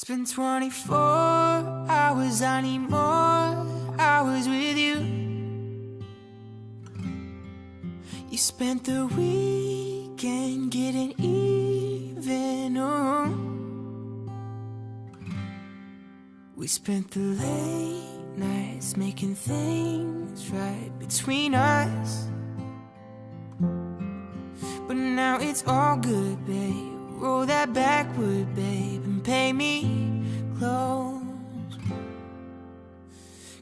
It's been 24 hours, I need more hours with you. You spent the weekend getting even, oh. We spent the late nights making things right between us. But now it's all good, babe. Roll that backward, babe, and pay me close.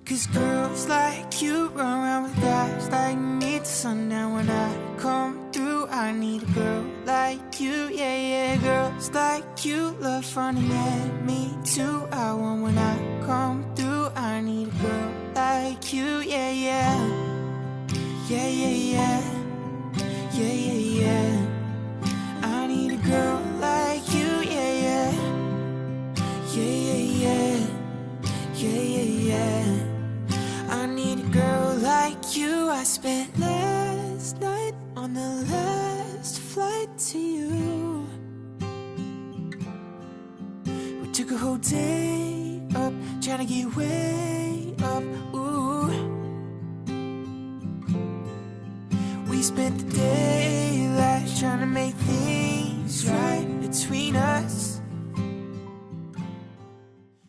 'Cause girls like you run around with guys like me till sundown. When I come through, I need a girl like you, yeah, yeah. Girls like you love running at me too. I want when I come through, I need a girl like you, yeah, yeah. Yeah, yeah, yeah. Yeah, yeah, yeah. I need a girl like you, yeah, yeah. Yeah, yeah, yeah. Yeah, yeah, yeah. I need a girl like you. I spent last night on the last flight to you. We took a whole day up, trying to get way up, ooh. We spent the daylight trying to make things right between us.